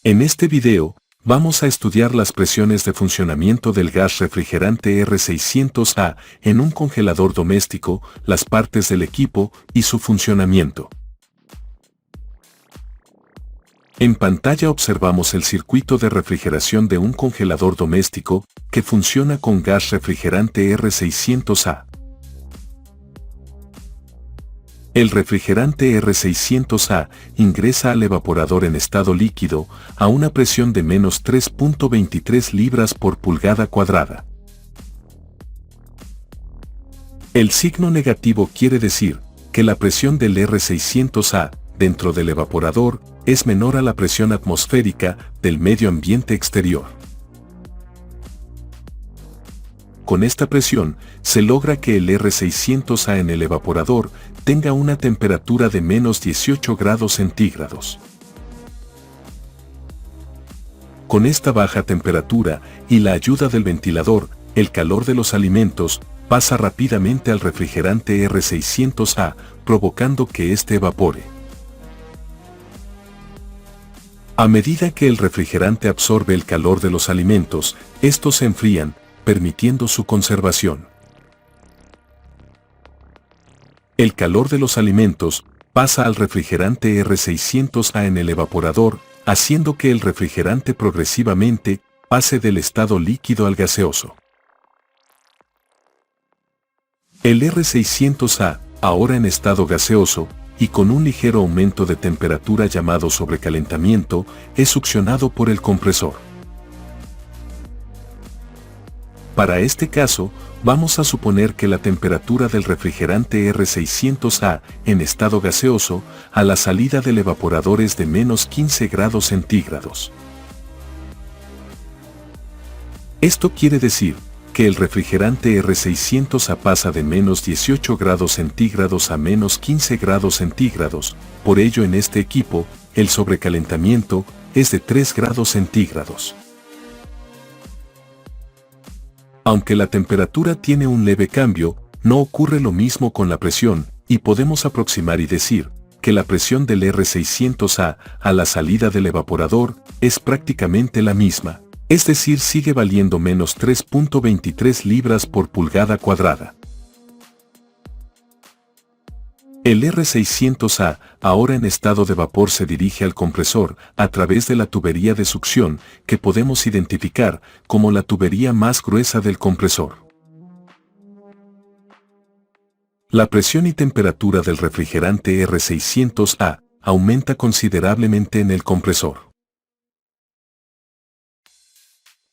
En este video, vamos a estudiar las presiones de funcionamiento del gas refrigerante R600A en un congelador doméstico, las partes del equipo y su funcionamiento. En pantalla observamos el circuito de refrigeración de un congelador doméstico que funciona con gas refrigerante R600A. El refrigerante R600A ingresa al evaporador en estado líquido a una presión de menos 3.23 libras por pulgada cuadrada. El signo negativo quiere decir que la presión del R600A dentro del evaporador es menor a la presión atmosférica del medio ambiente exterior. Con esta presión, se logra que el R600A en el evaporador tenga una temperatura de menos 18 grados centígrados. Con esta baja temperatura y la ayuda del ventilador, el calor de los alimentos pasa rápidamente al refrigerante R600A, provocando que éste evapore. A medida que el refrigerante absorbe el calor de los alimentos, estos se enfrían, permitiendo su conservación. El calor de los alimentos pasa al refrigerante R600A en el evaporador, haciendo que el refrigerante progresivamente pase del estado líquido al gaseoso. El R600A, ahora en estado gaseoso, y con un ligero aumento de temperatura llamado sobrecalentamiento, es succionado por el compresor. Para este caso, vamos a suponer que la temperatura del refrigerante R600A en estado gaseoso a la salida del evaporador es de menos 15 grados centígrados. Esto quiere decir que el refrigerante R600A pasa de menos 18 grados centígrados a menos 15 grados centígrados, por ello en este equipo, el sobrecalentamiento es de 3 grados centígrados. Aunque la temperatura tiene un leve cambio, no ocurre lo mismo con la presión, y podemos aproximar y decir que la presión del R600A a la salida del evaporador es prácticamente la misma, es decir, sigue valiendo menos 3.23 libras por pulgada cuadrada. El R600A, ahora en estado de vapor, se dirige al compresor a través de la tubería de succión que podemos identificar como la tubería más gruesa del compresor. La presión y temperatura del refrigerante R600A aumenta considerablemente en el compresor.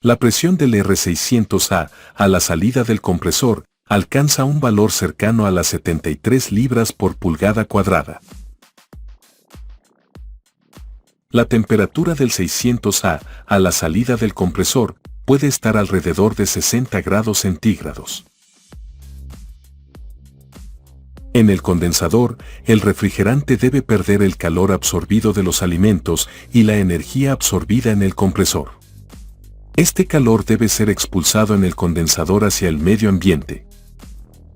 La presión del R600A a la salida del compresor alcanza un valor cercano a las 73 libras por pulgada cuadrada. La temperatura del 600A a la salida del compresor puede estar alrededor de 60 grados centígrados. En el condensador, el refrigerante debe perder el calor absorbido de los alimentos y la energía absorbida en el compresor. Este calor debe ser expulsado en el condensador hacia el medio ambiente.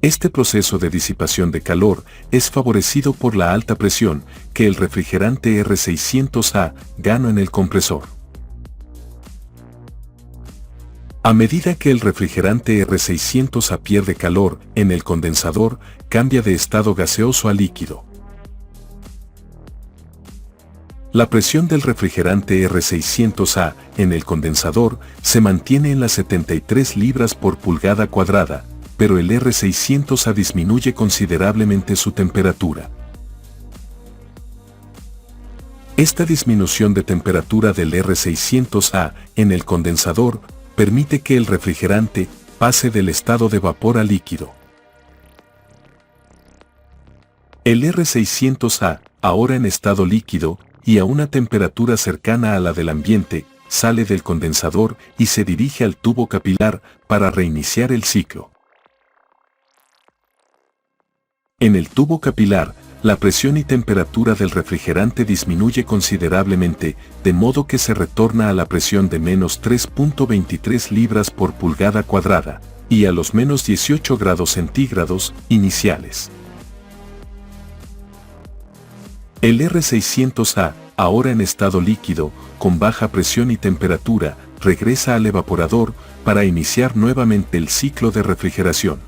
Este proceso de disipación de calor es favorecido por la alta presión que el refrigerante R600A gana en el compresor. A medida que el refrigerante R600A pierde calor en el condensador, cambia de estado gaseoso a líquido. La presión del refrigerante R600A en el condensador se mantiene en las 73 libras por pulgada cuadrada, pero el R600A disminuye considerablemente su temperatura. Esta disminución de temperatura del R600A en el condensador permite que el refrigerante pase del estado de vapor a líquido. El R600A, ahora en estado líquido y a una temperatura cercana a la del ambiente, sale del condensador y se dirige al tubo capilar para reiniciar el ciclo. En el tubo capilar, la presión y temperatura del refrigerante disminuye considerablemente, de modo que se retorna a la presión de menos 3.23 libras por pulgada cuadrada, y a los menos 18 grados centígrados iniciales. El R600A ahora en estado líquido, con baja presión y temperatura, regresa al evaporador para iniciar nuevamente el ciclo de refrigeración.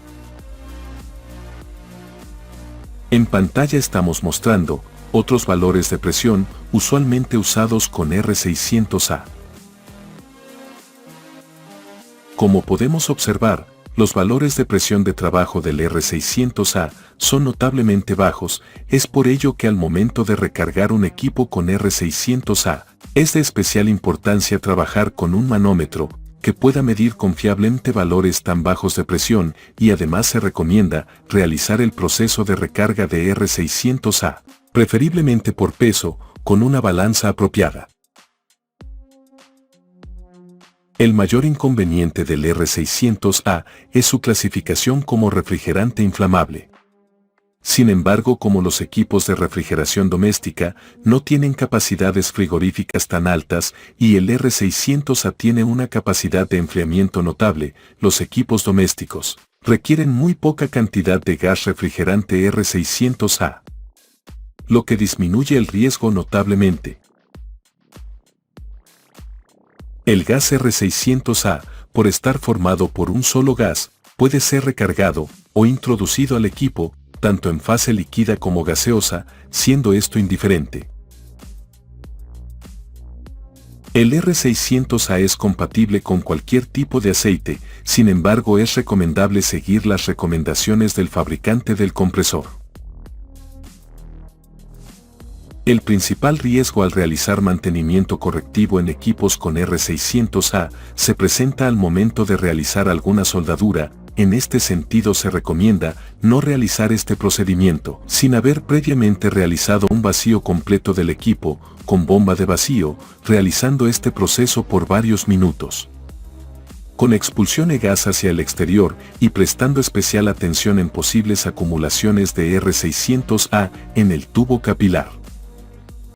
En pantalla estamos mostrando otros valores de presión usualmente usados con R600A. Como podemos observar, los valores de presión de trabajo del R600A son notablemente bajos, es por ello que al momento de recargar un equipo con R600A, es de especial importancia trabajar con un manómetro que pueda medir confiablemente valores tan bajos de presión y además se recomienda realizar el proceso de recarga de R600A, preferiblemente por peso, con una balanza apropiada. El mayor inconveniente del R600A es su clasificación como refrigerante inflamable. Sin embargo, como los equipos de refrigeración doméstica no tienen capacidades frigoríficas tan altas y el R600A tiene una capacidad de enfriamiento notable, los equipos domésticos requieren muy poca cantidad de gas refrigerante R600A, lo que disminuye el riesgo notablemente. El gas R600A, por estar formado por un solo gas, puede ser recargado o introducido al equipo, tanto en fase líquida como gaseosa, siendo esto indiferente. El R600A es compatible con cualquier tipo de aceite, sin embargo es recomendable seguir las recomendaciones del fabricante del compresor. El principal riesgo al realizar mantenimiento correctivo en equipos con R600A se presenta al momento de realizar alguna soldadura. En este sentido se recomienda no realizar este procedimiento sin haber previamente realizado un vacío completo del equipo con bomba de vacío, realizando este proceso por varios minutos, con expulsión de gas hacia el exterior y prestando especial atención en posibles acumulaciones de R600A en el tubo capilar.